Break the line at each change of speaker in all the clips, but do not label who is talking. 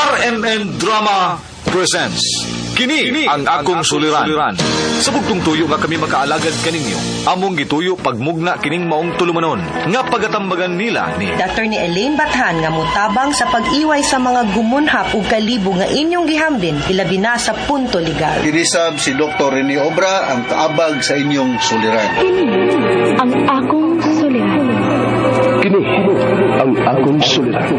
RMN Drama presents Kini ang akong suliran. Sa bugtong tuyo nga kami makaalagad kaninyo, among gituyo pagmugna kining maong tulumanon nga pagatambagan nila ni
Dr. ni Elaine Bathan nga mutabang sa pag-iway sa mga gumunhap ug kalibo nga inyong gihambin ilabi na sa punto legal.
Dinisab si Dr. Rene Obra ang kaabag sa inyong suliran.
Kini ang akong suliran.
Kini ang akong suliran.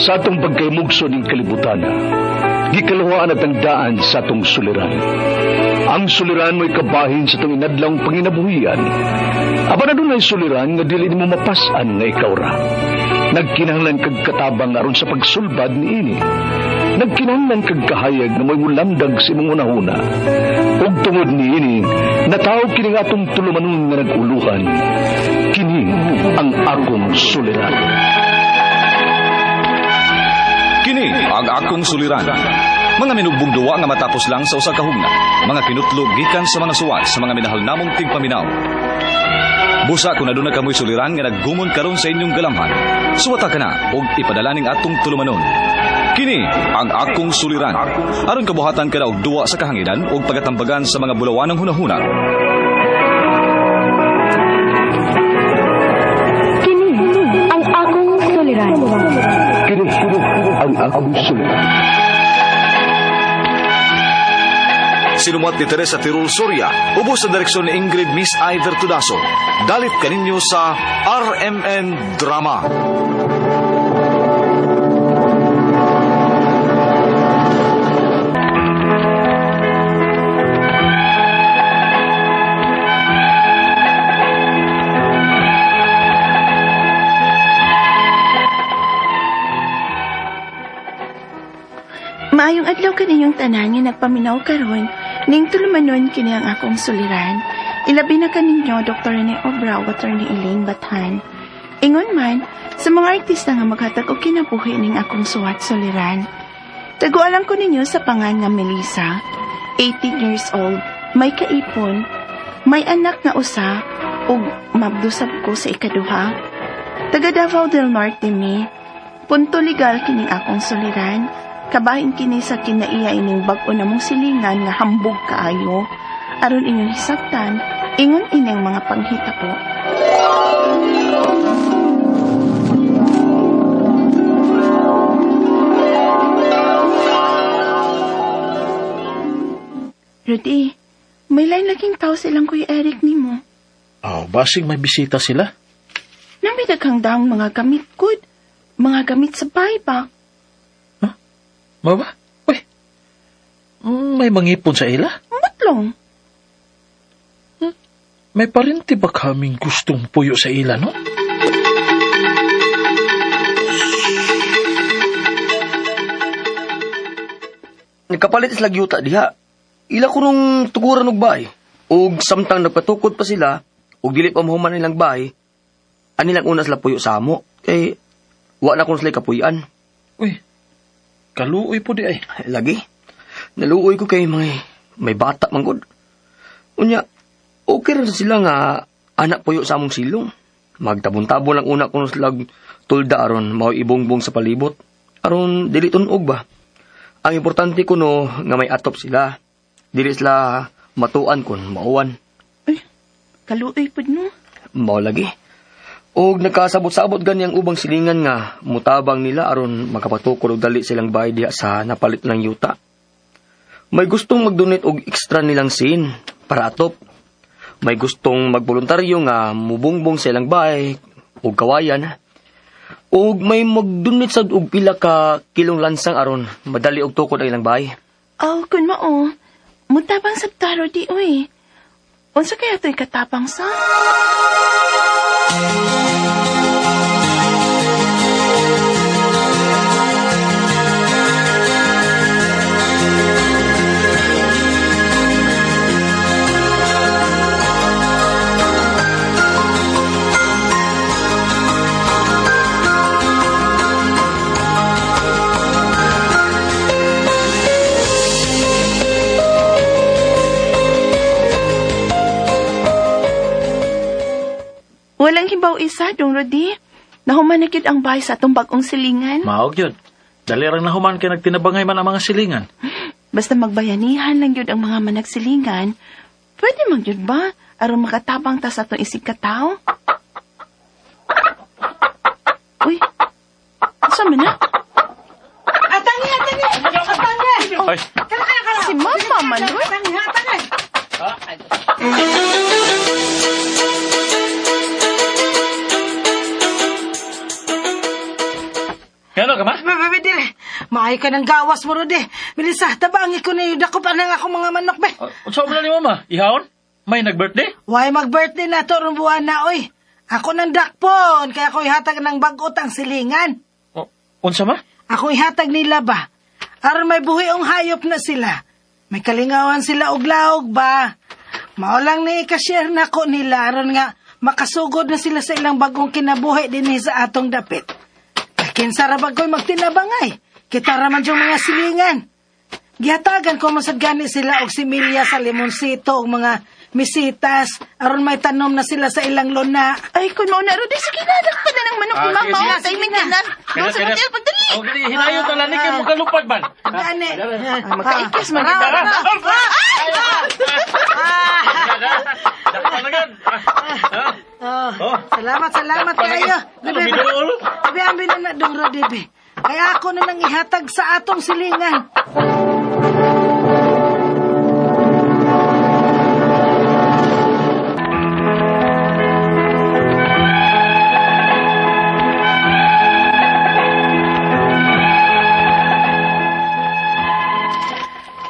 Sa atong pagkaymugso ng kalibutan, gikaluhaan at ang daan sa atong suliran. Ang suliran mo'y kabahin sa itong inadlang panginabuhian. Aba na doon ay suliran nga dili mo mapasan nga ikaw ra. Nagkinahanglan kag katabang aron sa pagsulbad ni ini. Nagkinahanglan kag kahayag na mo'y mulamdag sa imong unahuna. Ug tungod ni ini, natawag kini nga atong tulumanon nga naguluhan. Kini ang akong suliran.
Kini ang akong suliran. Mga minugbong duwa nga matapos lang sa usa ka hugna. Mga kinutlog gikan sa mga suwat sa mga minahal namong tigpaminaw. Busa kung aduna kamoy suliran nga naggumon karon sa inyong galamhan, suwata ka na ug ipadala ning atong tulumanon. Kini ang akong suliran. Aron kabuhatan ka na og duwa sa kahanginan ug pagatambagan sa mga bulawanong hunahuna.
Kini ang akong suliran.
Kini ang akong suliran.
Sinumat ni Teresa Tirul Soria, ubos sa direksyon ni Ingrid Miss Iver Tudaso. Dalit kaninyo sa RMN Drama.
Maayong adlaw kaniyong tanan nga nagpaminaw karon ning tulumanon kini ang akong suliran. Ilabi na kaninyo Dr. Rene Obra ug Dr. ni Elaine Bathan. Ingon man sa mga artista nga maghatag og kinabuhi ning akong suwat suliran. Tagualam ko ninyo sa pangan nga Melissa, 18 years old, may kaipon, may anak nga usa ug mabdusab ko sa ikaduha. Taga Davao del Norte mi. Punto legal kining akong suliran. Kabahin kini sa kinaiya ining bag-o namong silingan nga hambog kaayo. Aron inyong hisabtan, ingon ining mga panghita po. Rudy, may lain laging tao silang Kuya Eric nimo.
Basig may bisita sila.
Namidag kang daang mga gamit good. Mga gamit sa buyback.
Maba? Uy, may mangipon sa ila?
Matlong.
May parinti ba kaming gustong puyo sa ila, no?
Nagkapalit isla gyuta diha. Ila ko nung tuguran og bahay. Og samtang nagpatukod pa sila, og dili pa mahuman nilang bahay, anilang una sila puyo sa amo. Kay, wa na kung sila kapuyan.
Uy, kaluoy po di ay.
Lagi. Naluoy ko kay may bata manggod. Unya, okay rin sila nga anak puyo sa among silong. Magtabon-tabon lang una kung sila tulda aron mao ibongbong sa palibot. Aron dili tunog ba? Ang importante ko no nga may atop sila. Dili sila matuan kun mauwan.
Ay, kaluoy po no.
Mao lagi. Og nagkasabot-sabot ganyang ubang silingan nga mutabang nila aron makapatukod og dali silang bahay diha sa napalit ng yuta. May gustong mag-donate og extra nilang sin para atop. May gustong magboluntaryo nga mubungbong sa ilang bahay og kawayan. Og may mag-donate sad og pila ka kilong lansang aron madali og tukod ang ilang bahay.
Oh, kun mao. Mutabang sa taro di oy. Unsa kaya to'y katapang sa? Walang hibaw isa, Dong Rudy. Nahuman na gyud ang bahay sa atong bagong silingan.
Maog yun. Dalirang nahuman kay nagtinabangay man ang mga silingan.
Basta magbayanihan lang yun ang mga managsilingan, pwede man yun ba? Aron makatabang ta sa itong isig katao? Uy, asa man na?
Atangi!
Oh,
Ay,
si Mama Maloy?
ano ka ma?
Bebe, dire. Maay ka ng gawas mo, Rudy. Melissa, tabangi ko na yung dakop anang ako mga manok, be.
Saan mo na ni mama? Ihawon? May nag-birthday?
Why mag-birthday na to, buwan na, oy. Ako ng dakpon, kaya ako ihatag ng bagot ang silingan.
Unsa ma?
Ako ihatag nila ba? Aron may buhiong hayop na sila. May kalingawan sila og laog ba? Maulang ni ikashare na ko nila, aron nga makasugod na sila sa ilang bagong kinabuhi din sa atong dapit. Kinsa ra ba ko'y magtinabangay? Kita raman yung mga silingan. Gihatagan ko masad gani sila og similya sa limonsito og mga misitas aron may tanom na sila sa ilang lona.
Ay, kung mo na, Rudy, sige na, dakpan na ng manok ni Mama.
sige,
Tayo may kanan. Doon sa hotel, pagdali.
Oh, gali, hinayot na lang kayo mo kalupad man.
Gani.
Ay, makaikis man kita.
Dapat na gan.
Salamat kayo. Bibi ambil na dong Rodibe. Kaya ako na nang ihatag sa atong silingan.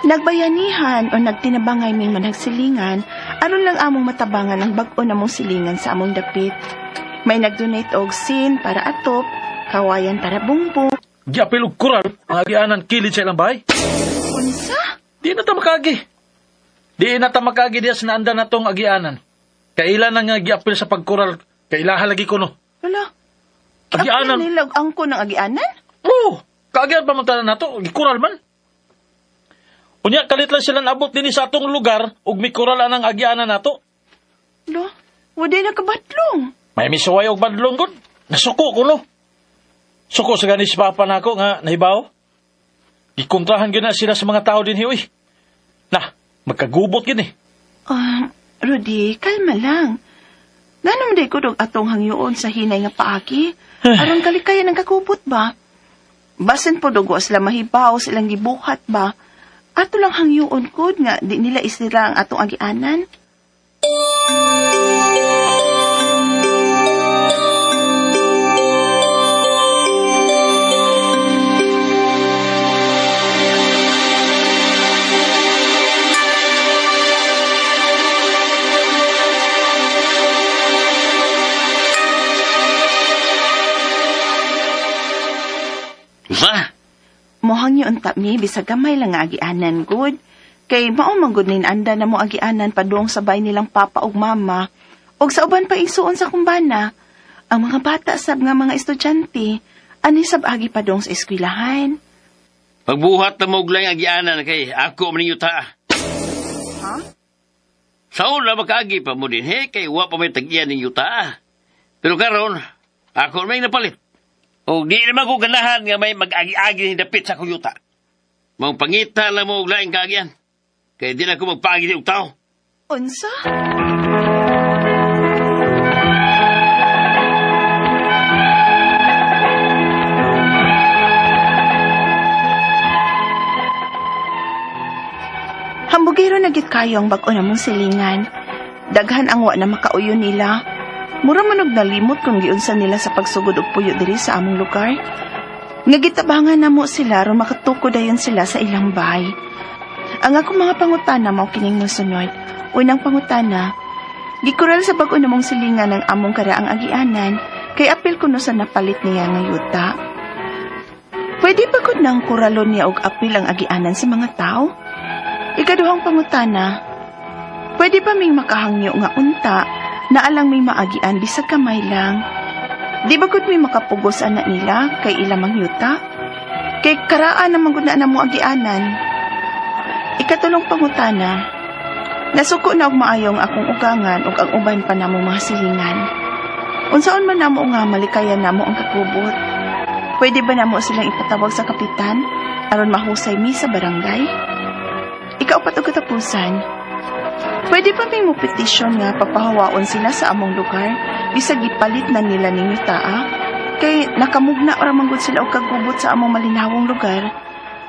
Nagbayanihan o nagtinabangay may managsilingan, aron lang among matabangan ang bag-o namong silingan sa among dapit. May nag-donate og sin para atop, kawayan para bungbong.
Giapil og kural, ang agianan kilid sa ilang bahay.
Unsa?
Di na ta makagi. Di na ta makagi diya sa naanda na tong agianan. Kailan na nga giapil sa pagkural, kailaha lagi ko no.
Wala.
Agianan.
Apil nilag angko ng agianan?
Oo, kaagian pa magtala na to, gikural man. Unya, kalit lang sila nabot din sa atong lugar, ug may kural ang agianan na to.
Lo, waday na kabatlong.
May misuway og badlong gud. Nasuko ko no. Suko sa ganis papa nako nga nahibaw. Gikontrahan gyud na sila sa mga tao din hiuy. Nah, magkagubot gid eh.
Rudy, kalma lang. Nanom day ko dog atong hangyoon sa hinay nga paagi. Aron kalikayan ang kakubot ba? Basin po dugo sila mahibaw silang gibuhat ba? Ato lang hangyoon kod nga di nila isira ang atong agianan.
Usa?
Mohang yun mi, bisag gamay lang nga agianan, good. Kay maumang good nin anda na mo agianan padung sabay nilang papa ug mama. Og sa uban pa isuon sa kumbana, ang mga bata sab nga mga estudyante, ani sab agi padung sa eskwelahan.
Pagbuhat na mo lang agianan kay ako maninyo ta.
Ha?
Saon na makaagi pa mo din, kay wa pa may tag-iyan ninyo ta. Pero karon, ako may napalit. O di naman ko ganahan nga may mag-agi-agi ni dapit sa kuyuta. Mga pangita lang mo og laing kaagian. Kaya di na ako magpaagi ni og tao.
Unsa? Hambugero na git kayo ang bag-o namong silingan. Daghan ang wa na makauyo nila. Mura manog nalimot kung giunsa nila sa pagsugod og puyo diri sa among lugar. Nga gitabangan namo sila ron makatukod dayon sila sa ilang bahay. Ang akong mga pangutana mao kining mosunod. Unang pangutana, gikural sa bag-o namong silingan ng among karaang agianan kay apil kuno sa napalit niya nga yuta. Pwede pa gud nang kuralon niya og apil ang agianan sa mga tao? Ikaduhang pangutana, pwede pa ming makahangyo nga unta na alang may maagian bisag kamay lang. Di ba gud may makapugos anak nila kay ilamang yuta? Kay karaan naman gud na mo agianan. Ikatulong pangutana, nasuko na og maayong akong ugangan ug ang uban pa namong mga silingan. Unsaon man namo nga malikayan namo ang kakubot? Pwede ba namo silang ipatawag sa kapitan aron mahusay mi sa barangay? Ikaw pa to katapusan. Pwede pa may mo petisyon nga papahawaon sila sa among lugar bisag gipalit na nila ning yutaa kay nakamugna ra manggod sila og kagubot sa among malinawong lugar.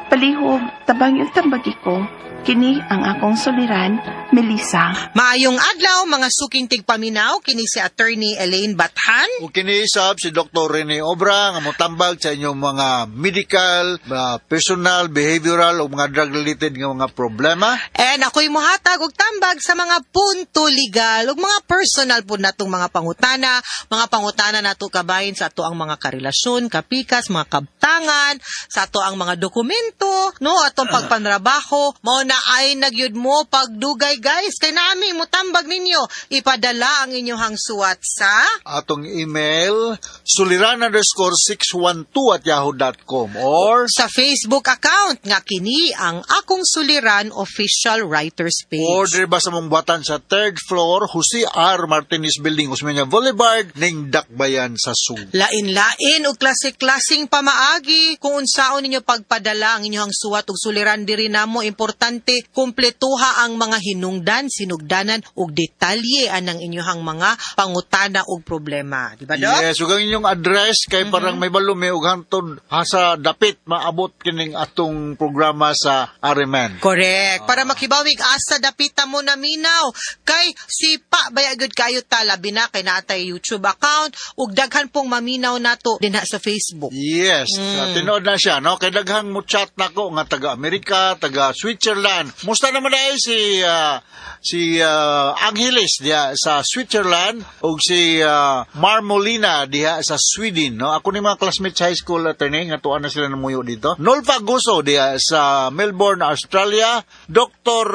Palihog, tabang yung tambagi ko. Kini ang akong suliran, Melissa.
Maayong adlaw, mga suking tigpaminaw, kini si Attorney Elaine Bathan.
O kiniisap si Dr. Rene Obra nga motambag sa inyong mga medical, personal, behavioral o mga drug-related nga mga problema.
And ako'y muhatag og tambag sa mga punto legal ug mga personal po natong mga pangutana nato kabahin sa ato ang mga karelasyon, kapikas, mga kabtangan, sa ato ang mga dokumento, no, atong pagpanrabaho, mao na ay nagyud mo pagdugay guys, kay nami mo tambag ninyo, ipadala ang inyong hangsuat sa
Atong email, suliran_612@yahoo.com or
sa Facebook account nga kini ang Akong Suliran official writers page.
or ba sa mong buhatan sa 3rd floor, Jose R. Martinez Building, Osmeña Boulevard, ning Dakbayan sa Subo.
Lain-lain o klase-klasing pamaagi kung unsaon ninyo pagpadala ang inyong suwat ug suliran diri namo importante kumpletuha ang mga hinungdan, sinugdanan ug detalye anang inyong mga pangutana ug problema, di ba Doc?
Yes, ug ang inyong address kay parang may balume ug hangtod sa dapit maabot kining atong programa sa RMN.
Correct. Para makibawig asa dapita mo na minaw. Kay sipa bayagod kayo labi na kay naatay YouTube account ug daghan pong maminaw nato dinha sa Facebook.
Yes, tinood na siya, no? Kay daghang mo chat nako nga taga Amerika, taga Switzerland. Musta naman ay si Angeles diha sa Switzerland ug si Mar Molina diha sa Sweden, no? Ako ni mga classmates high school attorney nga tuan na sila namuyo dito. Nolfa Guso diha sa Melbourne, Australia. Dr.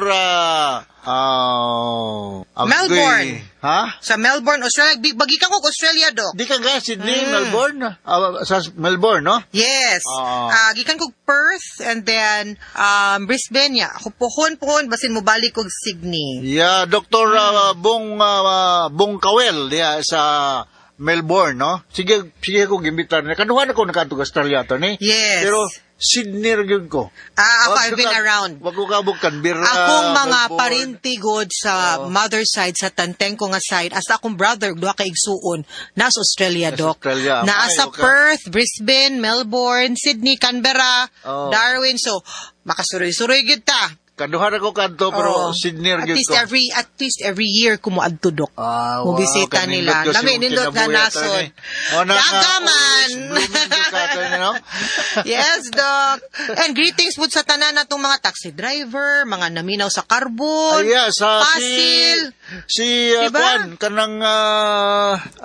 Melbourne.
Ha?
Sa Melbourne, Australia. Bagi ka ko Australia, Doc.
Di ka nga, Sydney, Melbourne? Sa Melbourne, no?
Yes. Gikan ko Perth and then Brisbane ya. Ako pohon basin mo balik og Sydney.
Yeah, Dr. Bong Kawel diya sa Melbourne, no? Sige ko gimbitan. Kaduhan ako nakatug Australia to ni.
Yes.
Pero Sydney gyud ko.
Ako I've been around.
Wag ko kabuk Canberra.
Akong mga
Melbourne.
parintigod sa mother side, sa tanteng ko nga side, hasta akong brother, duha ka igsuon, nasa Australia, Doc.
Australia.
Nasa
Okay.
Perth, Brisbane, Melbourne, Sydney, Canberra,
Oh.
Darwin. So, makasuroy-suroy gid ta.
Kaduhan ako kanto pero
Oo.
Sydney
At
gyud
least
ko.
at least every year kumuadto, Doc. Mo bisita nila. Lami nindot nga nasod. Dagaman. Yes, Doc. And greetings po sa tanan natong mga taxi driver, mga naminaw sa carbon, pasil.
Si
Diba?
Kwan, kanang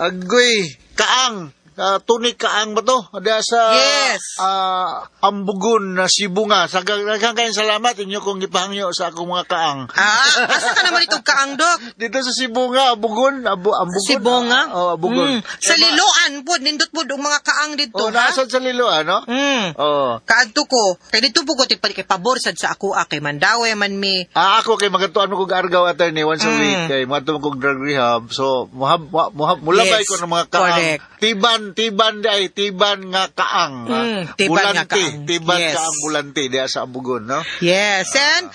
Agoy, Kaang. Tunik Kaang ba to? Ada sa
Yes.
Ambugon na Sibunga. Daghang kayong salamat inyo kung ipahangyo sa akong mga kaang.
Asa ka naman itong kaang, Doc?
Dito sa Sibunga, Ambugon.
Sibunga?
Ambugon.
Sa Liloan po, nindot po ang mga kaang dito, ha?
Nasad sa Liloan, no?
Kaadto ko. Kaya dito po ko, kay pabor sad sa ako, kay Mandawe man mi.
Ako kay magatuan mo kong argaw attorney once a week kay matong kong drug rehab. So mulabay
Yes,
ko ng mga kaang.
correct.
Tiban nga kaang.
Tiban nga kaang.
Tiban
Yes.
kaang bulante diya sa Ambugon, no?
Yes, and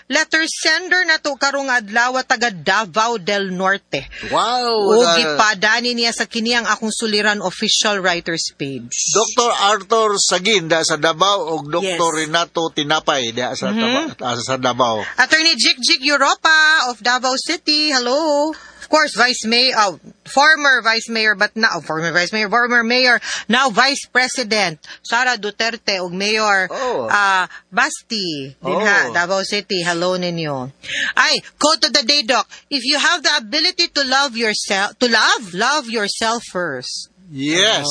letter sender na to karong adlaw taga Davao del Norte.
Wow.
O gipadani niya sa kini ang Akong Suliran official writers page.
Dr. Arthur Sagin da sa Davao ug Dr.
Yes.
Renato Tinapay da sa sa Davao.
Attorney Jig Europa of Davao City. Hello. Of course, former Vice Mayor, former Mayor, now Vice President, Sara Duterte, ug Mayor Basti, dinha, Davao City. Hello ninyo. Ay, quote of the day, Doc. If you have the ability to love yourself first.
Yes.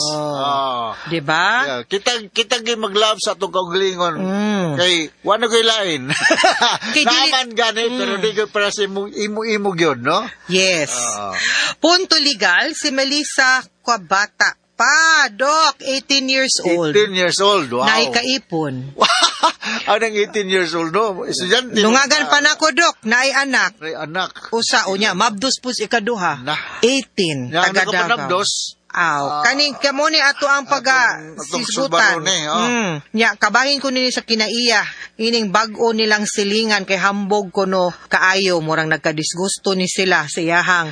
Diba?
Yeah. Kita gi mag-love sa atong kaugalingon. Kay wala koy lain. Naman gani pero di ko para sa imo gyud, no?
Yes. Punto legal, si Melissa Kwabata pa, Doc. 18 years old.
18 years old, wow.
Naikaipon.
Anong 18 years old, no? Estudyante.
Lungagan pa na ko, Doc. Naay anak.
Ay, anak.
Usa, o niya, mabdos po ikaduha.
Nah.
18,
Yang
taga Davao.
nakapanabdos.
Aw, kaning kamo ni ato ang paga
atong
sisgutan.
sulbaron
Nya kabahin ko nini sa kinaiya. Ining bag-o nilang silingan kay hambog ko no kaayo murang nagkadisgusto ni sila sa iyahang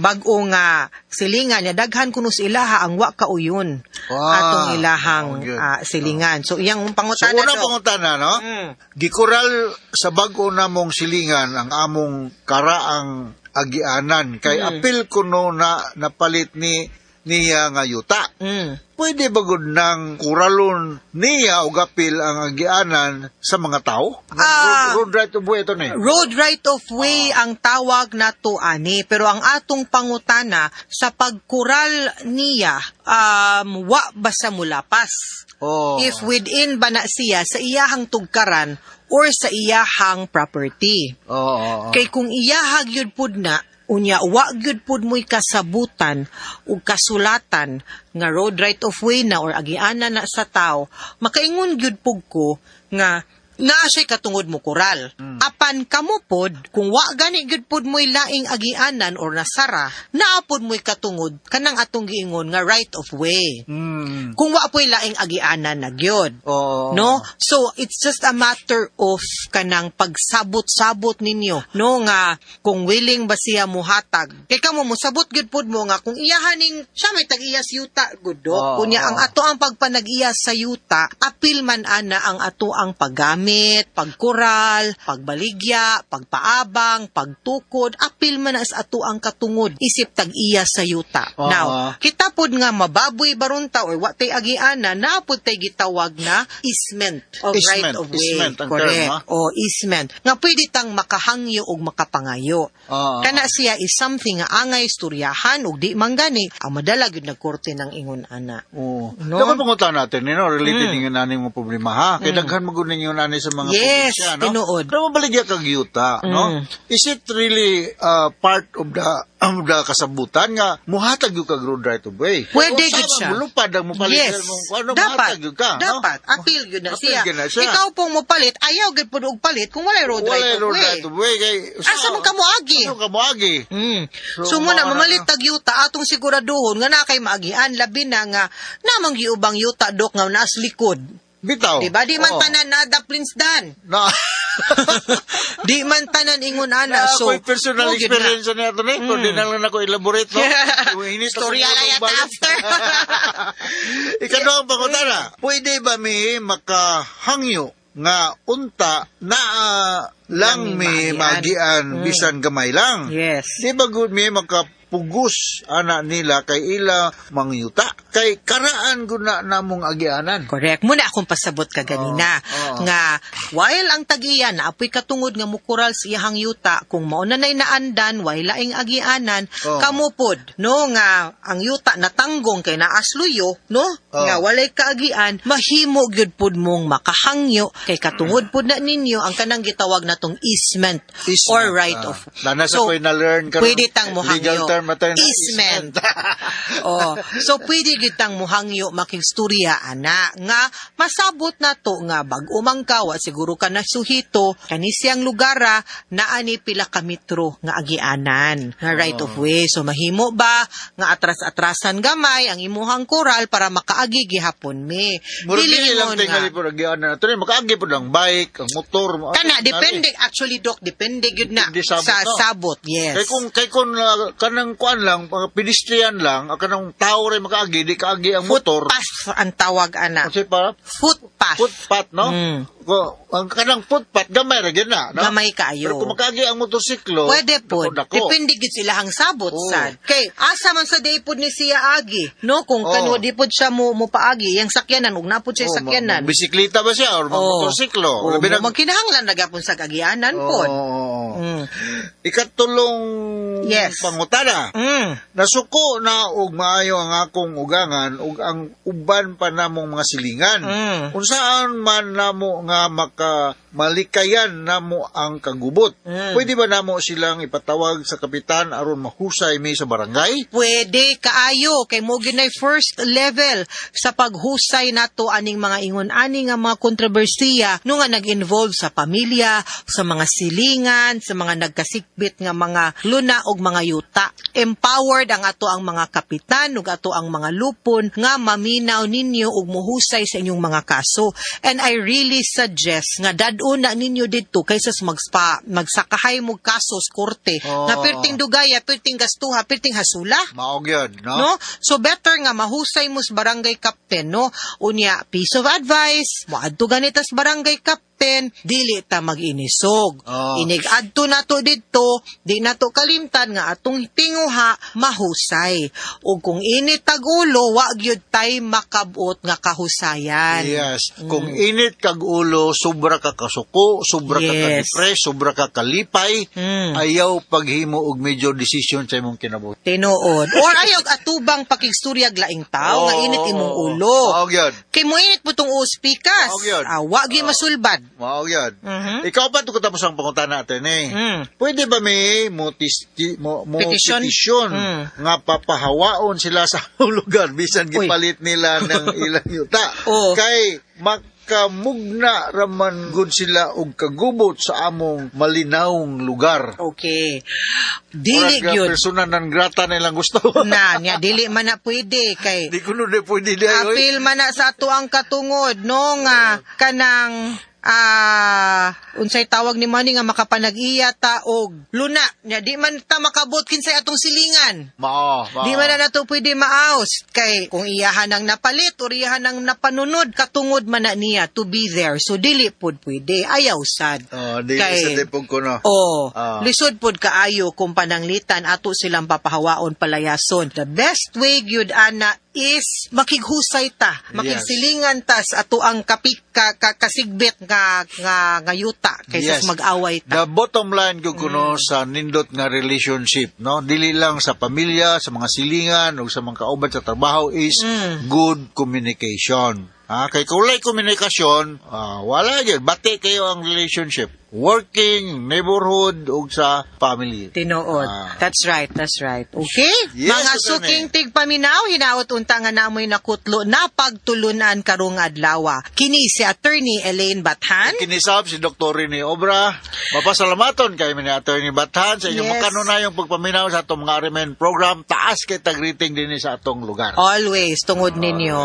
bag-o nga silingan nya daghan kuno sa ilaha ang wa kauyon. Atong ilahang silingan. So iyang
So,
pangutana
unang pangutana, no? Gikural sa bago namong silingan ang among karaang agianan. Kay apil ko no na napalit niya nga yuta. Pwede ba gud nang kuralon niya o gapil ang agianan sa mga tao? Road right of way ito ni.
Road right of way ang tawag nato ani, pero ang atong pangutana sa pagkural niya wa basta mulapas. If within ba na siya sa iyahang tugkaran or sa iyahang property. Kay kung iyahag yun pud na unya wa gyud pud mo'y kasabutan ug kasulatan nga road right of way na or agianan na sa tao, makaingon gyud pug ko nga naa siya'y katungod mo kural. Apan kamo pod, kung wa gani gyud pod mo'y laing agianan or nasara, naa pod mo'y katungod kanang atong giingon nga right of way. Kung wa po'y laing agianan na gyud. No? So, it's just a matter of kanang pagsabot-sabot ninyo. No? Nga, kung willing ba siya muhatag. Kay kamo mo, sabot gyud pod mo nga, kung iyahaning, siya may tag-iyas yuta, gudok. Kunya, ang ato ang pagpanag-iyas sa yuta, apil man ana ang ato ang paggamit, pagkural, pagbaligya, pagpaabang, pagtukod, apil man as ato ang katungod, isip tag-iya sa yuta. Now, kita pod nga mababoy barunta or what tay agiana, na pod tay gitawag na easement of right of way. Correct. Easement. Nga pwede tang makahangyo o makapangayo. Kana siya is something nga angay istoryahan o di manggani, ang madalag yun nagkorte ng ingon ana.
No? Dapat pangutan natin, related nga nanin mo problema ha. Kaya daghan magod ninyo nanin sa mga probinsya, no?
Tinuod.
Pero mabaligya kag yuta, no? Is it really part of the kasabutan nga muhatag yung kag road right of way?
Pwede gud siya.
Mulupad ang mupalit mo. Ano, muhatag yung ka, no?
Dapat. Apil yun na siya.
Apil yun na siya.
Ikaw pong mupalit, ayaw gud pud og palit kung walay road right of way.
Right of way. Kay,
asa man kamo agi?
Ano kamo agi?
So muna mamalit tag yuta atong siguraduhon nga na kay maagian labi na nga namang giubang yuta dok nga naas likod.
Bitaw.
Diba? Di man tanan na daplins dan.
No.
Di man tanan ingon ana. So,
ako'y personal experience na ito na. Kung di na lang ako elaborate, no?
Storya lang yata after.
Ikano ang pangutana. Pwede ba may makahangyo nga unta na lang may magian bisan gamay lang?
Yes.
Di ba good may makapugos ana nila kay ila mangyuta? Kay karaan guna namong agianan.
Correct. Muna akong pasabot ka ganina. Nga, while ang tagiyan, apoy katungod nga mukural sa iyahang yuta, kung mauna na'y naandan, while laing agianan, kamupod, no, nga, ang yuta natanggong kay naasluyo, no, nga walay kaagian, mahimo gyud pud mong makahangyo, kay katungod pud na ninyo, ang kanang gitawag natong easement. Or right of.
So, na-learn ka
pwede tang muhangyo.
Legal term natin.
Easement. So, pwede gitang muhangyo makigstorya ana nga masabot na to nga bag-o man ka wa siguro ka nasuhito kani siyang lugara naa ni pila ka metro nga agianan nga right of way. So mahimo ba nga atras-atrasan gamay ang imuhang koral para makaagi gihapon me.
Dili lang tingali po agianan nato ni makaagi po lang bike, ang motor.
Kana depende actually dok depende gyud na sa sabot. Yes.
Kay kung kanang kuan lang pedestrian lang kanang tao ray makaagi di kaagi ang motor.
Footpath ang tawag ana.
Kasi para
footpath.
Footpath, no? Ang kanang footpath gamay ra gyud na, no?
Gamay kaayo.
Pero kung makaagi ang motorsiklo,
pwede po. Depende gid sila hang sabot sad. Kay asa man sa day pod ni siya agi, no? Kung kanwa di pod siya mo paagi, yang sakyanan ug napod siya sakyanan.
Bisikleta ba siya or motorsiklo?
Magkinahanglan na gapon sa kagianan pod.
Ikatulong pangutana. Nasuko na og maayo ang akong ugangan ug ang uban pa namong mga silingan. Unsaan man namo nga malikayan namo ang kagubot. Pwede ba namo silang ipatawag sa kapitan aron mahusay mi sa barangay?
Pwede kaayo kay mo ginay first level sa paghusay nato aning mga ingon-ani nga mga kontrobersiya no nga nag-involve sa pamilya, sa mga silingan, sa mga nagkasikbit nga mga luna og mga yuta. Empowered ang ato ang mga kapitan ug ato ang mga lupon nga maminaw ninyo og muhusay sa inyong mga kaso. And I really suggest nga daduna ninyo didto kaysa magsakahay mo kaso sa korte nga perting dugaya, perting gastuha, perting hasula.
Maog yun, no?
No? So better nga mahusay mo sa barangay captain, no? Unya, piece of advice, moadto ganitas barangay captain, dili ta mag-inisog. Inig-adto nato didto, di nato kalimtan nga atong tinguha mahusay. Ug kung init tag ulo, wa gyud tay makabot nga kahusayan.
Yes. Kung init kag ulo, sobra ka kasuko, sobra ka ka-depress, sobra ka kalipay, ayaw paghimo og major decision sa imong kinabuhi.
Tinuod. Or ayaw atubang pakigsturyag laing tao nga init imong ulo.
Maog yun.
Kay mo init mo tong uspikas.
Maog yun.
Wa gyud masulbad.
Maog yun. Ikaw ba ito katapos ang pangutana natin Pwede ba may
Petition?
nga papahawaon sila sa lugar bisan gipalit nila ng ilang yuta? Kay makamugna raman gud sila og kagubot sa among malinawng lugar.
Okay. Dili
Murag
gyud.
persona non grata nilang gusto.
Nya dili man na pwede kay
Di ko nun pwede di ay.
apil man na sa ato ang katungod no nga kanang unsay tawag ni Manny nga makapanag-iya ta og luna nya di man ta makabot kinsay atong silingan.
Mao.
Di man na nato pwede maaos kay kung iyahan ang napalit o iyahan ang napanunod katungod man na niya to be there so dili pod pwede ayaw sad.
Di sa tipog ko no.
Lisod pod kaayo kung pananglitan ato silang papahawaon palayason. The best way gyud ana is makighusay ta, makigsilingan ta sa ato ang kasigbit nga yuta kaysa mag-away ta.
The bottom line ko kuno sa nindot nga relationship, no? Dili lang sa pamilya, sa mga silingan o sa mga kauban sa trabaho is good communication. Kay kung wala komunikasyon, wala yun. Bati kayo ang relationship. Working, neighborhood, o sa family.
Tinuod. That's right. Okay?
Yes,
mga
Atty.
suking tigpaminaw, hinaot unta nga namoy nakutlo na pagtulunan karong adlaw. Kini si Attorney Elaine Bathan.
Kinisab si Dr. Rene Obra. Mapasalamaton kay ni Attorney Bathan sa inyong makanunayong pagpaminaw sa atong mga Arimen program. Taas kay tag-rating din sa atong lugar.
Always, tungod ninyo.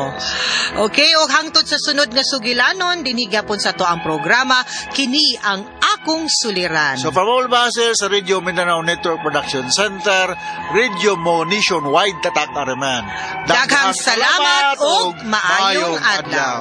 Okay, o hangtod sa sunod nga sugilanon, dinigapon sa to ang programa, kini ang Akong Suliran.
So from all bases sa Radio Mindanao Network Production Center, Radio Mo Nationwide Tatak Arimen.
Daghang salamat ug maayong adlaw.